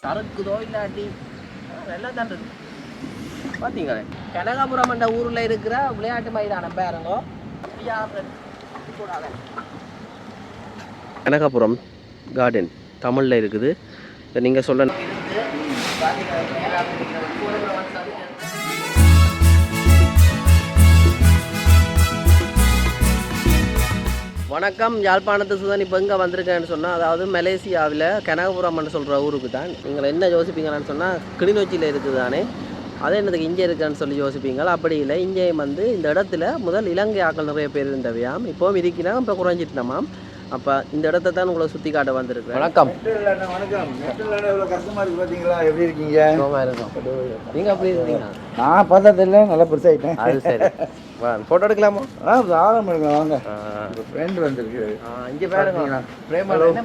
சறுக்குதோ இல்லாட்டி எல்லாம் தான் இருக்கு. பார்த்தீங்களே கனகாபுரம் என்ற ஊரில் இருக்கிற விளையாட்டு மைதானம் பாருங்கோ. கனகாபுரம் கார்டன் தமிழில் இருக்குது. நீங்கள் சொல்ல வணக்கம். யாழ்ப்பாணத்து சுதன் இப்போ எங்கே வந்திருக்கேன்னு சொன்னால், அதாவது மலேசியாவில் கனகபுரம்னு சொல்கிற ஊருக்கு தான். நீங்கள் என்ன யோசிப்பீங்கன்னு சொன்னால், கிளிநொச்சியில் இருக்குது தானே, அதே என்னதுக்கு இங்கே இருக்கான்னு சொல்லி யோசிப்பீங்களா? அப்படி இல்லை. இங்கேயும் வந்து இந்த இடத்துல முதல் இலங்கை ஆக்கள் நிறைய பேர் இருந்தவையாம். இப்போவும் இருக்கிறாங்க, இப்போ குறைஞ்சிட்டுனாமாம். அப்போ இந்த இடத்த தான் உங்களை சுற்றி காட்ட வந்திருக்கேன். வணக்கம். வணக்கம். கஷ்டமாக இருக்குது பார்த்தீங்களா? எப்படி இருக்கீங்க? நீங்கள் அப்படி இருக்கீங்க? நான் பார்த்ததில்லை, நல்லா பெருசாகிட்டேன். அது சரி. ஃபோட்டோ எடுக்கலாமா? தாராளம் எடுக்கலாம் வாங்க. ஃப்ரெண்ட் வந்துருக்கு இங்கே பாருங்க.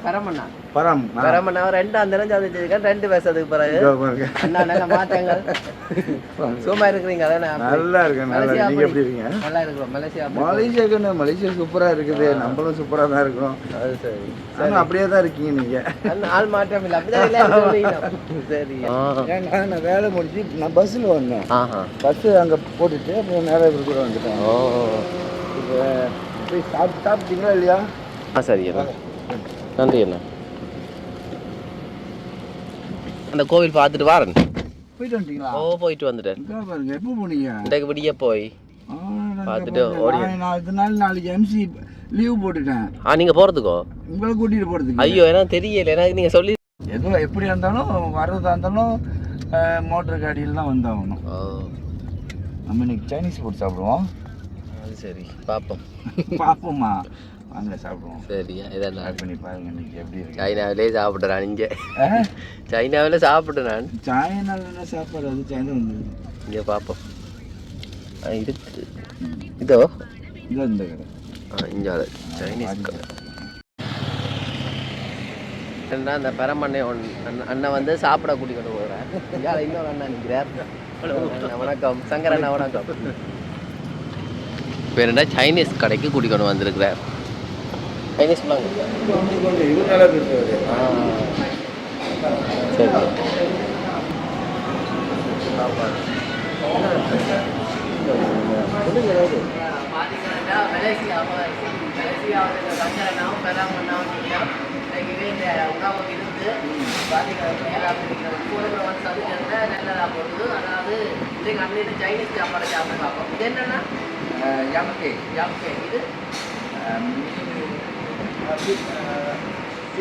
பரமண்ணா பரமண்ணா ரெண்டாம் தினம் சாதிச்சிருக்கேன். 2 வருஷத்துக்கு பிறகு அண்ணா நல்ல மாற்றங்கள். சும்மா இருக்கிறீங்க? நல்லா இருக்கேன். நீங்கள் எப்படி இருக்கீங்க? நல்லா இருக்கிறோம். மலேசியா சூப்பராக இருக்குது. நம்மளும் சூப்பராக தான் இருக்கிறோம். அது சரி. ஆனால் அப்படியே தான் இருக்கீங்க நீங்கள். ஆள் மாற்றம் இல்லை. அப்படிதான். சரி. நான் வேலை முடிச்சு நான் பஸ்ஸில் வந்தேன். பஸ்ஸு அங்கே போட்டுட்டு அப்புறம் நேராக கூட வந்துட்டேன். ஓ, இப்போ போய் சாப்பிட்டீங்களா இல்லையா? சரி அண்ணா, நன்றி அண்ணா. அந்த கோவில் பார்த்துட்டு வாரன். போயிட்டு வந்துட்டீங்களா? ஓ, போயிட்டு வந்துட்டேன். பாருங்க, எப்போ போனீங்க? இன்றைக்கு விடிய போய் பார்த்துட்டு ஓடி. நாளைக்கு எம்சி லீவ் போட்டுட்டேன். நீங்கள் போகிறதுக்கோ? உங்களை கூட்டிகிட்டு போகிறதுக்கு. ஐயோ, எனக்கு தெரியல. எனக்கு நீங்கள் சொல்லி எதுவும் எப்படி இருந்தாலும் வர்றதா இருந்தாலும் மோட்டர் காடியில் தான் வந்தாகணும். நம்ம இன்னைக்கு சைனீஸ் ஃபுட் சாப்பிடுவோம். அது சரி, பார்ப்போம். பார்ப்போம்மா, வாங்க சாப்பிடுவோம். சரியா, இதெல்லாம் ஆட் பண்ணி பாருங்க இன்னைக்கு எப்படி இருக்கு. சைனாவிலே சாப்பிட்டேன் நான். இங்கே சைனாவில் சாப்பிட்டேன் நான். சைனாவில் சாப்பாடு அது சைனா வந்து இங்கே பார்ப்போம். இருக்கு இதோ இதோ இந்த கடை. இங்கே சைனீஸ் கடை. என்ன அந்த பெரமண்ணே அண்ணன் வந்து சாப்பிட கூட்டிகிட்டு போகிறேன். இங்கே இன்னொரு அண்ணா நிற்கிறார். வணக்கம் சங்கர் அண்ணா. வணக்கம். பேர் என்ன? சைனீஸ் கடைக்கு கூட்டிக்கொண்டு வந்திருக்கிறார். சைனீஸ் சரி. உணவு இருந்து நல்லதாக போகுது. அதாவது இன்றைக்கு அன்னைக்கு சைனீஸ் சாப்பாடு சாப்பிட்டு பார்ப்போம். இது என்னென்னா யம்கே. இது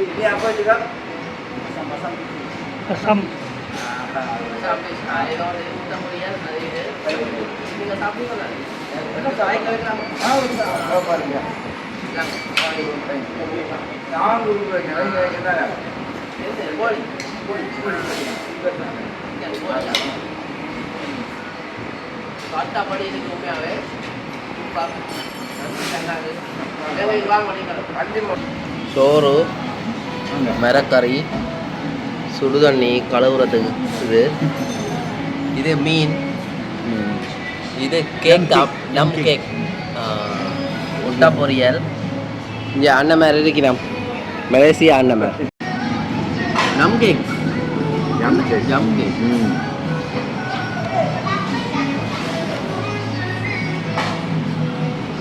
ini apa juga? Masam-masam. Masam. இதோட ஊட்ட முடியாது. அது இது நீங்கள் சாப்பிடுவீங்களா? பாருங்க. காட்டாப்படி இதுக்கு உண்மையாகவே சோறு, மிரக்கறி, சுடுதண்ணி கழுவுறதுக்கு இது. இது மீன். இது கேக், டம் கேக், முட்டை பொரியல். இங்கே அண்ணன் மாதிரி இருக்கிறோம். மலேசியா அண்ணன் மாதிரி. டம் கேக். டம் கேக்.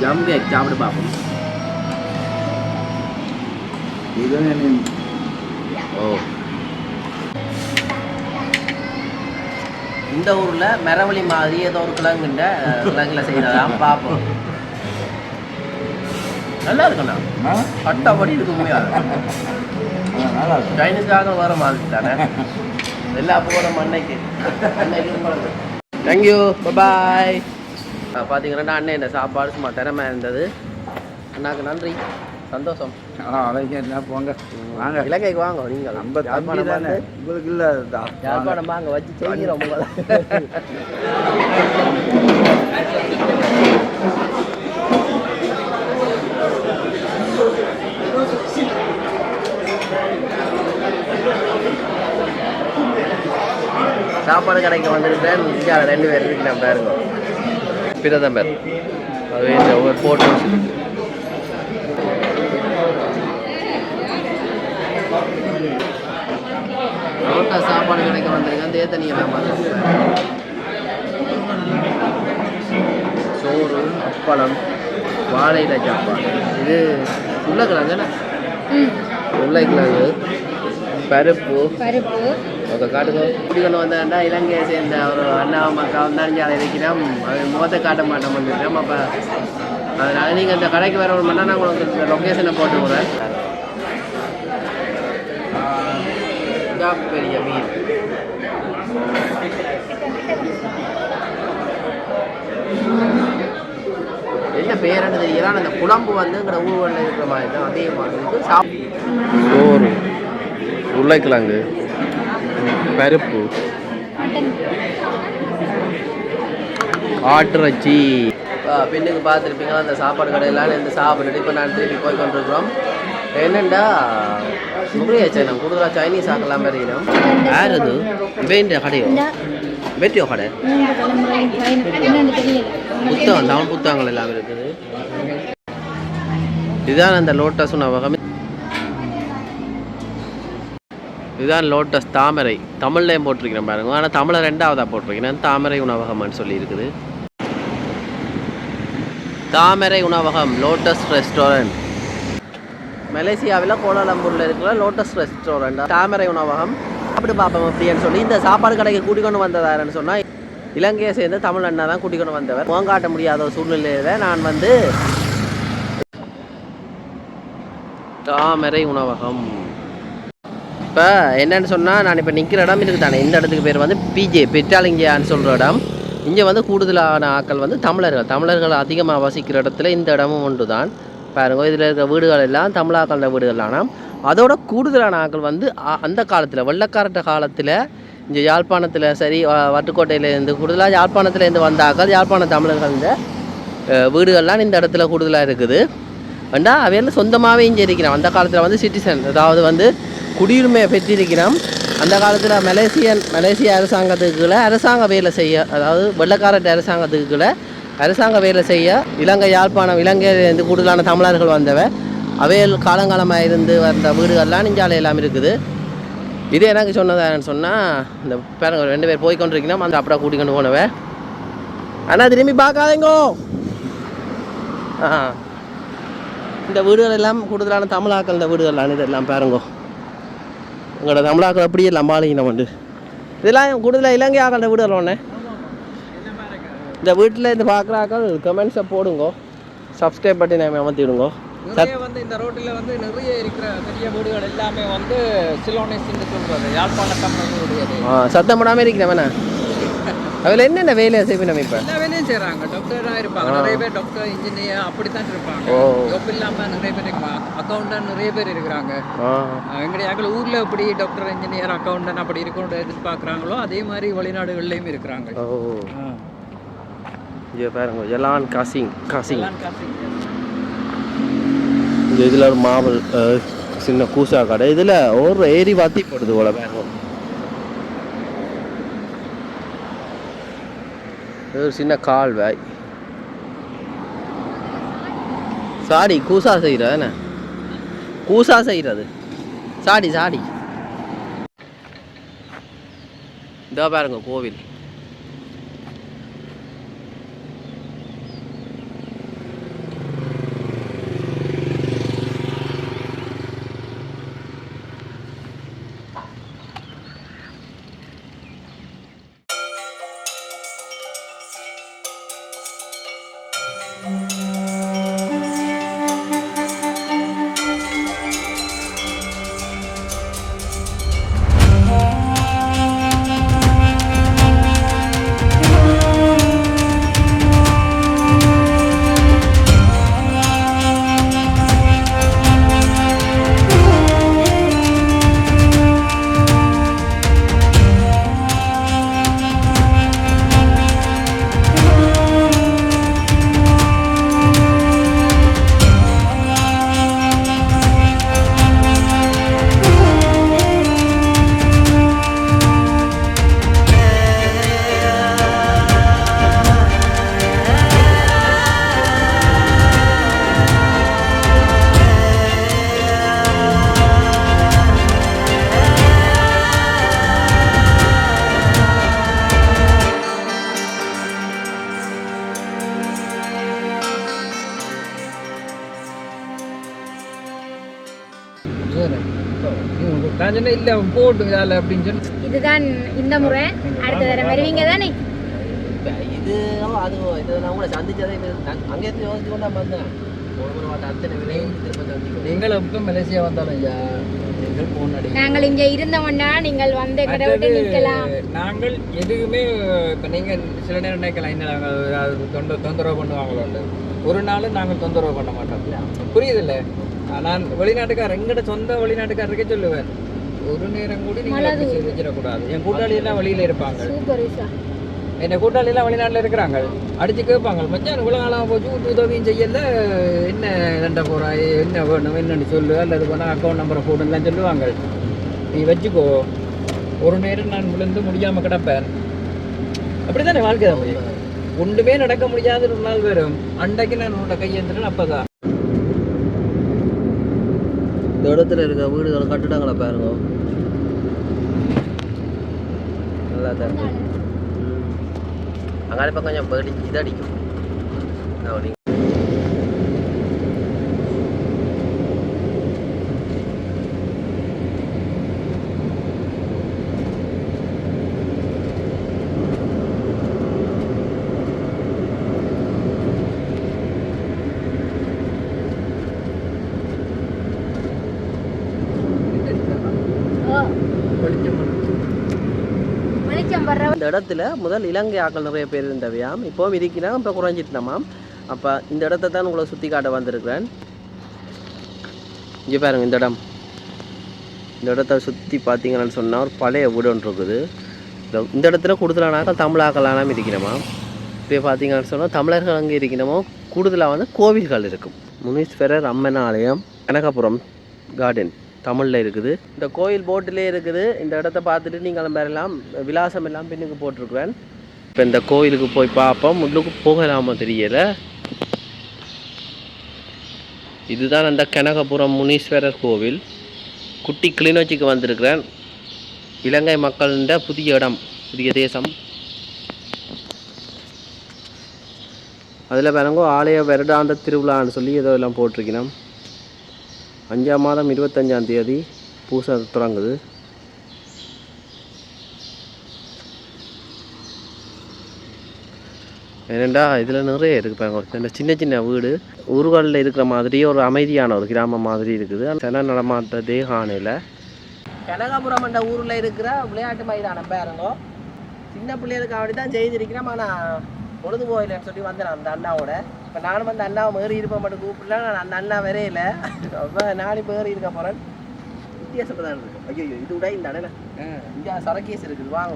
ஜம் கேக் சாப்பிட்டு பார்ப்போம். ஓ, இந்த ஊரில் மரவழி மாதிரி ஏதோ ஒரு கிழங்கில் செய்யறதாம். பார்ப்போம். நல்லா இருக்குண்ணா. கட்டப்படி இருக்கு உண்மையாக. சைனீஸ்காக வர மாதிரி தானே எல்லா போகிற அன்னைக்கு. தேங்க்யூ, பாய். பார்த்தீங்கன்னா அண்ணன் இந்த சாப்பாடு சும்மா திறமை இருந்தது. அண்ணாக்கு நன்றி, சந்தோஷம். போங்க வாங்க, இலங்கைக்கு வாங்க. நீங்கள் உங்களுக்கு இல்லை யாழ்ப்பாணம் வாங்க, வச்சு செய்கிறோம். சாப்பாடு கடைக்கு வந்துருக்கேன். இங்கே 2 பேர் இருக்கு. நான் பாருங்க, பிரதமர். அது ஒரு போட்டோ. லோட்டஸ் சாப்பாடு கிடைக்க வந்திருக்கேன் தேத்தனியெல்லாம் பார்த்துருக்கேன். சோறு, அப்பளம், வாழையில சாப்பாடு. இது உருளைக்கிழங்குண்ணே. உருளைக்கிழங்கு, பருப்பு ஓகே காட்டுக்கோ. இப்படி கொண்டு வந்தேன்டா இலங்கையை சேர்ந்த ஒரு அண்ணாவும் அக்காவும் தான் இங்கே இருக்கிறோம். அது முகத்தை காட்ட மாட்டோம் வந்துட்டோம். அப்போ அதனால் நீங்கள் இந்த கடைக்கு வர ஒரு மணி நான் உங்களுக்கு இந்த லொக்கேஷனை போட்டு விடுறேன். பெரிய மீன் என்ன பேருன்னு தெரியல. அந்த குழம்பு வந்து எங்களோட ஊர்வலில் இருக்கிற மாதிரி தான் அதே மாதிரி இருக்கு. சோறு, உருளைக்கிழங்கு, பருப்பு, ஆட்டிறைச்சி. பெண்ணுக்கு பார்த்துருப்பீங்களா அந்த சாப்பாடு கடையெல்லாம் இந்த சாப்பிட்டுட்டு இப்போ நான் திருப்பி போய் கொண்டிருக்கிறோம். என்னண்டா நிறைய சேனம் கூடுதலாக சைனீஸ் ஆக்கலாம் வருகிறோம். யார் இது வேண்டிய கடையோ வெட்டியோ கடை புத்தகம் தமிழ் புத்தகங்கள் எல்லாம் இருக்குது. இதுதான் அந்த லோட்டஸ் உணவகம். இதுதான் லோட்டஸ் தாமரை. தமிழ்லையும் போட்டிருக்கிறேன் பாருங்க. ஆனால் தமிழை 2ஆவதாக போட்டிருக்கிறேன். தாமரை உணவகம்னு சொல்லி இருக்குது. தாமரை உணவகம் லோட்டஸ் ரெஸ்டாரண்ட். மலேசியாவில் கோலாலம்பூரில் இருக்கிற லோட்டஸ் ரெஸ்டாரண்ட் தாமரை உணவகம். அப்படி பார்ப்போம் அப்படின்னு சொல்லி இந்த சாப்பாடு கடைக்கு கூட்டிக் கொண்டு வந்ததாருன்னு சொன்னால் இலங்கையை சேர்ந்து தமிழ் அண்ணா தான் கூட்டிக் கொண்டு வந்தவர். முகம் காட்ட முடியாத ஒரு சூழ்நிலையில் நான் வந்து தாமரை உணவகம். இப்போ என்னன்னு சொன்னால் நான் இப்போ நிற்கிற இடம் இருக்குது தானே. இந்த இடத்துக்கு பேர் வந்து பிஜே பெற்றாலிங்கியான்னு சொல்கிற இடம். இங்கே வந்து கூடுதலான ஆக்கள் வந்து தமிழர்கள் அதிகமாக வசிக்கிற இடத்துல இந்த இடமும் ஒன்று தான். பாருங்க இதில் இருக்கிற வீடுகள் எல்லாம் தமிழாக்கள வீடுகள். ஆனால் அதோட கூடுதலான ஆக்கள் வந்து அந்த காலத்தில் வெள்ளக்காரட்ட காலத்தில் இங்கே யாழ்ப்பாணத்தில் சரி வட்டுக்கோட்டையிலேருந்து கூடுதலாக யாழ்ப்பாணத்துலேருந்து வந்த ஆக்கள் யாழ்ப்பாண தமிழர்கள் இந்த வீடுகள்லாம் இந்த இடத்துல கூடுதலாக இருக்குது. வேண்டா அவையில் சொந்தமாகவே இங்கே இருக்கிறோம். அந்த காலத்தில் வந்து சிட்டிசன் அதாவது வந்து குடியுரிமையை பெற்றிருக்கிறோம். அந்த காலத்தில் மலேசிய அரசாங்கத்துக்குள்ளே அரசாங்க வேலை செய்ய அதாவது வெள்ளக்காரட்ட அரசாங்கத்துக்குள்ளே அரசாங்க வேலை செய்ய இலங்கையிலேருந்து கூடுதலான தமிழர்கள் வந்தவை அவையில் காலங்காலமாக இருந்து வந்த வீடுகள்லாம் நெஞ்சாலை எல்லாம் இருக்குது. இது எனக்கு சொன்னதான்னு சொன்னால் இந்த பேரங்க 2 பேர் போய் கொண்டிருக்கணும். அந்த அப்படியே கூட்டி கொண்டு போனவை. ஆனால் திரும்பி பார்க்காதேங்கோ. இந்த வீடுகள் எல்லாம் கூடுதலான தமிழாக்கள் இந்த வீடுகள்லாம் இதெல்லாம் பாருங்கோ. உங்களோட தமிழாக்கள் அப்படியே லம்பாளிங்க வந்து இதெல்லாம் கூடுதலாக இலங்கை ஆக்கள வீடுகள் ஒன்று. இந்த வீட்டில் இந்த பார்க்குறாக்கள் கமெண்ட்ஸை போடுங்கோ. சப்ஸ்கிரைப் பட்டி நம்ம அமர்த்திவிடுங்கோ. வந்து இந்த ரோட்டில் வந்து நிறைய இருக்கிற பெரிய வீடுகள் எல்லாமே வந்து சிலோனேஸ் சொல்கிறது யாழ்ப்பாண தமிழர்களுடையது. சத்தம் போடாமல் இருக்கிறேன் வேணா. அதில் என்னென்ன வேலையை செய்வேன் நம்ம இப்போ? எல்லா வேலையும் செய்கிறாங்க. டாக்டராக இருப்பாங்க நிறைய பேர். டாக்டர் இன்ஜினியர் அப்படித்தான் இருப்பாங்க. ஜாப் இல்லாமல் நிறைய பேர் இருப்பாங்க. அக்கௌண்டன்ட் நிறைய பேர் இருக்கிறாங்க. எங்களுடைய ஊரில் எப்படி டாக்டர் இன்ஜினியர் அக்கௌண்டன்ட் அப்படி இருக்கணும் எதிர்பார்க்குறாங்களோ அதே மாதிரி வெளிநாடுகள்லையும் இருக்கிறாங்க. இங்கே பாருங்க ஜலான் காசிங் இதில் ஒரு மாவல் சின்ன கூசா கடை. இதில் ஒரு ஏரி வாத்தி போடுது போல பாருங்க. ஒரு சின்ன கால்வாய். சாடி கூசா செய்கிற என்ன கூசா செய்கிறது சாடி இதோ பாருங்க கோவில். நான் சொன்னேன் இல்லை போட்டு வேலை அப்படின்னு சொல்லி இதுதான் இந்த முறை அடுத்த தடவை வருவீங்க தானே? இதுவோ அதுவோ இது நான் கூட சந்திச்சதே அங்கே இருந்து யோசிச்சு கொண்டா வந்தேன். ஒரு வாட்ட அத்தனை விலையும் திரும்ப சந்திக்கும். நீங்கள் எப்போ மலேசியா வந்தாலும் ஐயா எங்கள் போனடி நாங்கள் இங்க இருந்தோம்னா நீங்கள் வந்து கடை விட்டு நிக்கலாம். நாங்கள் எதுவுமே இப்போ நீங்கள் சில நேரம் நினைக்கலாம் என்ன நாங்கள் தொந்தரவு பண்ணுவாங்களோ ஒரு நாளும் நாங்கள் தொந்தரவு பண்ண மாட்டோம். புரியுதில்ல? நான் வெளிநாட்டுக்காரர் எங்கிட்ட சொந்த வெளிநாட்டுக்காரருக்கே சொல்லுவேன் ஒரு நேரம் கூட நீங்கள் செஞ்சிடக்கூடாது. என் கூட்டாளி எல்லாம் வெளியில இருப்பாங்க. Super visa. என்ன கூட்டாளி எல்லாம் வெளிநாட்டில் இருக்கிறாங்க. அடிச்சு கேட்பாங்க மச்சான் இவ்வளோ காலம் போச்சு உதவியும் செய்யல என்ன தண்ட போகிறாய் என்ன வேணும் என்னன்னு சொல்லு அல்லது போனால் அக்கௌண்ட் நம்பரை போடுலாம் சொல்லுவாங்க. நீ வச்சுக்கோ ஒரு நேரம் நான் விழுந்து முடியாமல் கிடப்பேன். அப்படி தானே வாழ்க்கை தான் முடியும். ஒன்றுமே நடக்க முடியாத ஒரு நாள் வரும். அன்றைக்கு நான் உன்னோட கையேந்திரன் அப்போ தான் இந்த இடத்துல இருக்க வீடுகளை கட்டுட்டாங்களா பாருங்க. நல்லா தான் இருக்கு. அங்கே பக்கம் கொஞ்சம் பேடி இதடிக்கும். இந்த இடத்துல முதல் இலங்கை ஆக்கள் நிறைய பேர் இருந்தவையாம். இப்போவும் இருக்கிறாங்க, இப்போ குறைஞ்சிட்டோமாம். அப்போ இந்த இடத்த தான் உங்களை சுற்றி காட்ட வந்திருக்கிறேன். இங்கே பாருங்க இந்த இடம். இந்த இடத்த சுற்றி பார்த்தீங்கன்னு சொன்னால் ஒரு பழைய வீடு ஒன்று இருக்குது. இந்த இடத்துல கூடுதலானாக்கள் தமிழாக்களானாம் இருக்கிறோமா. இப்போ பார்த்தீங்கன்னு சொன்னால் தமிழர்கள் அங்கே இருக்கிறோமோ கூடுதலாக வந்து கோவில்கள் இருக்கும். முனீஸ்வரர் அம்மன் ஆலயம் கனகபுரம் கார்டன் தமிழில் இருக்குது. இந்த கோயில் போட்டிலே இருக்குது. இந்த இடத்த பார்த்துட்டு நீங்கள் வரலாம். விலாசம் எல்லாம் பின்னுக்கு போட்டிருக்கிறேன். இப்போ இந்த கோயிலுக்கு போய் பார்ப்போம். உள்ளுக்கு போகலாமா தெரியலை. இதுதான் அந்த கனகபுரம் முனீஸ்வரர் கோவில். குட்டி கிளிநொச்சிக்கு வந்திருக்கிறேன். இலங்கை மக்களின் புதிய இடம், புதிய தேசம். அதில் பாருங்க ஆலய வருடாந்த திருவிழான்னு சொல்லி ஏதோ எல்லாம் போட்டிருக்கணும். 5ஆம் மாதம் 25ஆம் தேதி பூசை தொடங்குது. ஏனெண்டா இதில் நிறைய இருக்குது பாருங்க. இந்த சின்ன சின்ன வீடு ஊர்களில் இருக்கிற மாதிரி ஒரு அமைதியான ஒரு கிராமம் மாதிரி இருக்குது. சென்னை நடமாட்ட தேகானையில் கனகபுரம் என்ற ஊரில் இருக்கிற விளையாட்டு மைதானம் பாருங்க. சின்ன பிள்ளைகளுக்கு அப்படி தான் செய்திருக்கிறோம். ஆனால் பொழுது போயிலன்னு சொல்லி வந்தேன் அந்த அண்ணாவோட. இப்போ நானும் அந்த அண்ணாவை மேறி இருப்பேன் மட்டும் கூப்பிடல. நான் அந்த அண்ணா வரையில அப்போ நானும் இப்போ ஏறி இருக்க போகிறேன். வித்தியாசமாக தான் இருக்குது. ஐயோ இது விட இந்த அண்ணன் இங்கே சரக்கேஸ் இருக்குது. வாங்க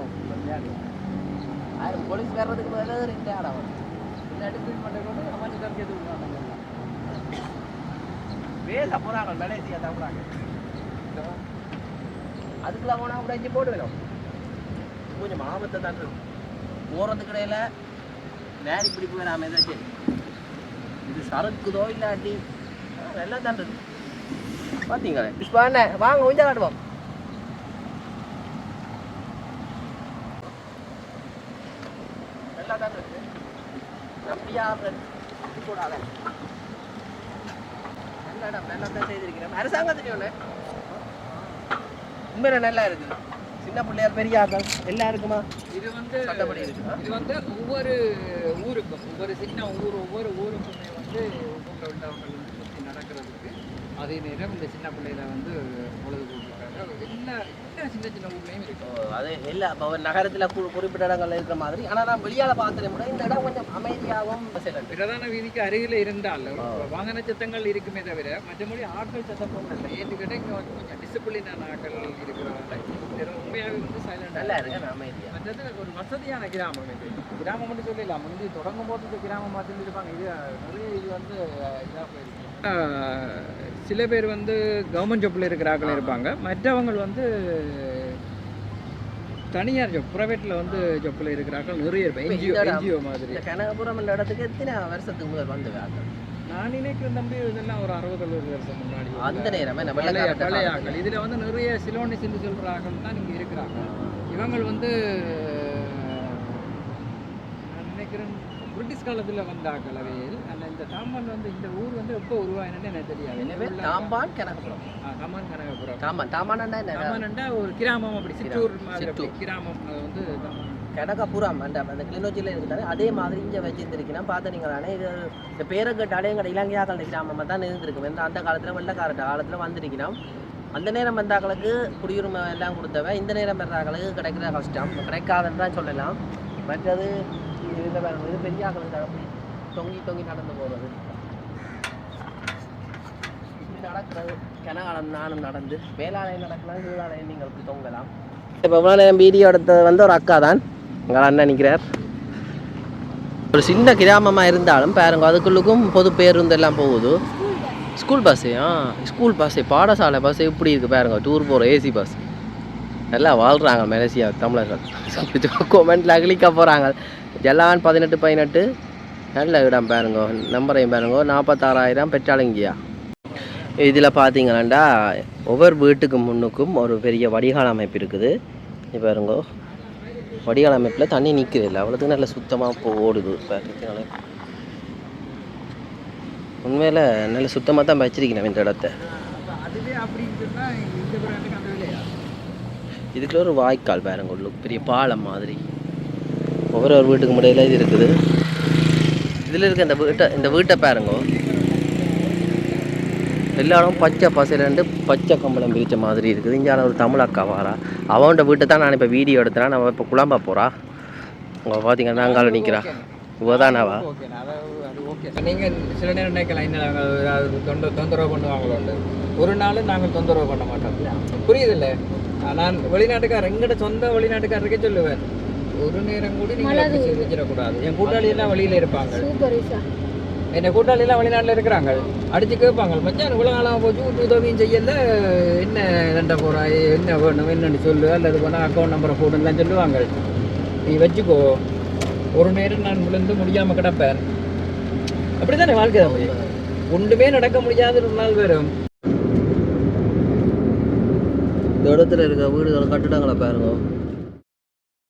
போலீஸ் வர்றதுக்கு பதிலாக இந்த இடம் வேலை போகிறாங்க. மலேசியா தான் போகிறாங்க. அதுக்கெல்லாம் போனால் கூட இங்கே போட்டு வேணும். கொஞ்சம் ஆபத்தை தான் இருக்கும். போகிறதுக்கு இடையில நேரி இப்படி போயிடாம ஏதாச்சும் இது சரக்குதோ இல்லாட்டி எல்லாம் தான் இருக்கு. பார்த்தீங்களே புஷ்பா அண்ணன் வாங்க கொஞ்சம் காட்டுவோம். எல்லாம் தான் இருக்கு. அப்படியா கூடாத நல்ல இடம் நல்லா தான் செய்திருக்கிறேன். அரசாங்கத்துக்கு ஒன்று உண்மையில நல்லா இருக்குது. சின்ன பிள்ளையார் பெரிய ஆக்கள் எல்லாருக்குமா இது வந்து சட்டப்படி இருக்கு. இது வந்து ஒவ்வொரு ஊருக்கும் ஒவ்வொரு சின்ன ஒவ்வொரு ஊருக்குமே வந்து ஊரில் உள்ளவங்க வந்து சுற்றி நடக்கிறதுக்கு அதே நேரம் இந்த சின்ன பிள்ளையில வந்து பொழுதுபோக்குக்காக எல்லா சின்ன சின்ன ஊர்லேயும் இருக்கும். அது இல்லை இப்போ ஒரு நகரத்தில் குறிப்பிட்ட இடங்கள்ல இருக்கிற மாதிரி. ஆனால் நான் வெளியால் பார்த்துட்டேன் கூட இந்த இடம் கொஞ்சம் அமைதியாகவும் பிரதான வீதிக்கு அருகில் இருந்தாலும் வாகன சத்தங்கள் இருக்குமே தவிர மற்றபடி ஆட்கள் சத்தம் இல்லை. ஏன்னு கேட்டால் இங்கே வந்து கொஞ்சம் டிசிப்ளினான ஆட்கள் இருக்கிறாங்க. உண்மையாகவே வந்து சைலண்ட் நல்லா இருக்கு அமைதியாக. மற்றது ஒரு வசதியான கிராமம். இது கிராமம் மட்டும் சொல்லலாம். முந்தி தொடங்கும் போது இந்த கிராமம் பார்த்துட்டு இருப்பாங்க. இது நிறைய இது வந்து இதாக போயிருக்கு. சில பேர் வந்து கவர்மெண்ட் ஜாப்பில் இருக்கிற ஆட்கள் இருப்பாங்க. மற்றவங்க வந்து தனியார் ஜாப் ப்ரைவேட்டில் வந்து ஜாப்பில் இருக்கிற ஆட்கள் நிறைய இருப்பாங்க. என்ஜிஓ மாதிரி. கனகபுரம் என்ற இடத்துக்கு எத்தனை வருஷத்துக்கு முதல் வந்து ஆட்கள்? நான் நினைக்கிறேன் தம்பி இதெல்லாம் ஒரு 60-70 வருஷம் முன்னாடி அந்த நேரமே பழைய ஆக்கள். இதில் வந்து நிறைய சிலோனிஸ் என்று சொல்கிற ஆக்கள் தான் இங்கே இருக்கிறாங்க. இவங்க வந்து நான் நினைக்கிறேன் பிரிட்டிஷ் காலத்தில் வந்த கலவையில் அந்த இந்த தாம்பான் வந்து இந்த ஊர் வந்து எப்போ உருவாயினு எனக்கு தெரியாது. எனவே தாம்பான் கனகபுரம். தாம்பான் கனகபுரம். தாமானண்டா ஒரு கிராமம், அப்படி சிற்றூர் மாதிரி கிராமம். அது வந்து கனகபுரம் அந்த கிளிநொச்சியில் இருக்குதானே அதே மாதிரி இங்கே வச்சுருந்துருக்கீங்கன்னா பார்த்துனீங்களானே இது இந்த பேரை கேட்டாலே எங்கள் இலங்கையாக்கள் கிராமமாக தான் இருந்திருக்கும். அந்த காலத்தில் வெள்ளக்காரட்ட காலத்தில் வந்திருக்கணும். அந்த நேரம் வந்தாக்களுக்கு குடியுரிமை எல்லாம் கொடுத்தவ, இந்த நேரம் வந்தாக்களுக்கு கிடைக்கிற கஷ்டம், கிடைக்காதுன்னு தான் சொல்லலாம். மற்றது இது பெரிய ஆக்களுக்கு அப்படி தொங்கி நடந்து போகிறது, இப்படி நடக்கிறது. கனகாலம் நானும் நடந்து மேலாலயம் நடக்கலாம், கீழாலயம் நீங்கள் இப்படி தொங்கலாம். இப்போ இவ்வளோ நேரம் வீடியோ எடுத்தது வந்து ஒரு அக்கா தான், எங்கள் அண்ணன் நிற்கிறார். ஒரு சின்ன கிராமமாக இருந்தாலும் பாருங்க, அதுக்குள்ளுக்கும் பொது பேருந்து எல்லாம் போகுது. ஸ்கூல் பஸ்ஸு, ஸ்கூல் பஸ்ஸு, பாடசாலை பஸ்ஸு இப்படி இருக்குது பாருங்க. டூர் போகிற ஏசி பஸ் எல்லாம் வாழ்கிறாங்க மலேசியா தமிழர்கள். கொமெண்ட்டில் அகிலிக்க போகிறாங்க. ஜலான் 18 நல்ல இடம் பாருங்க. நம்பரையும் பாருங்க, 46,000 பெற்றாலுங்கய்யா. இதில் பார்த்தீங்களாண்டா ஒவ்வொரு வீட்டுக்கு முன்னுக்கும் ஒரு பெரிய வடிகால் அமைப்பு இருக்குது. இப்போ பாருங்க, வடிகால் அமைப்பில் தண்ணி நிற்கிறது இல்லை, அவ்வளோத்துக்கு நல்ல சுத்தமாக ஓடுது. பார்த்தீங்களா, உண்மையில் நல்ல சுத்தமாக தான் வச்சிருக்கணும் இந்த இடத்த. இதுக்குள்ள ஒரு வாய்க்கால் பாருங்க, உள்ளுக்கு பெரிய பாலம் மாதிரி ஒவ்வொரு வீட்டுக்கு முறையில் இது இருக்குது. இதில் இருக்க இந்த வீட்டை பாருங்க, எல்லாரும் பச்சை பசையிலேருந்து பச்சை கம்பளம் பிரித்த மாதிரி இருக்குது. இங்கே ஒரு தமிழ் அக்கா வாரா, அவன்கிட்ட வீட்டை தான் நான் இப்போ வீடியோ எடுத்தேன். நம்ம இப்போ குழம்பா போகிறா. உங்க பார்த்தீங்கன்னா அங்கால நிற்கிறா, இவதானாவா? நீங்கள் சில நேரம் நினைக்கலாம், இன்னும் நாங்கள் தொந்தரவு பண்ணுவாங்களோண்டு. ஒரு நாள் நாங்கள் தொந்தரவு பண்ண மாட்டோம், புரியுதில்ல? நான் வெளிநாட்டுக்காரர், எங்கிட்ட சொந்த வெளிநாட்டுக்காரருக்கே சொல்லுவேன், ஒரு நேரம் கூட நீங்கள் செஞ்சிடக்கூடாது. என் கூட்டாளி எல்லாம் வெளியில் இருப்பாங்க, என் கூட்டாளி எல்லாம் வெளிநாட்டில் இருக்கிறாங்க. அடித்து கேட்பாங்க, மச்சான் இவ்வளோ நாளாக போச்சு உதவியும் செய்யல, என்ன ரெண்ட போகிறாய், என்ன வேணும் என்னன்னு சொல்லு, அல்லது போனால் அக்கௌண்ட் நம்பரை போடுலாம் சொல்லுவாங்க. நீ வச்சுக்கோ, ஒரு நேரம் நான் விழுந்து முடியாமல் கிடப்பேன். அப்படி தானே வாழ்க்கை தான், ஒன்றுமே நடக்க முடியாத ஒரு நாள் வரும். இந்த இடத்துல இருக்க வீடுகளை கட்டிடங்களை பாருங்க,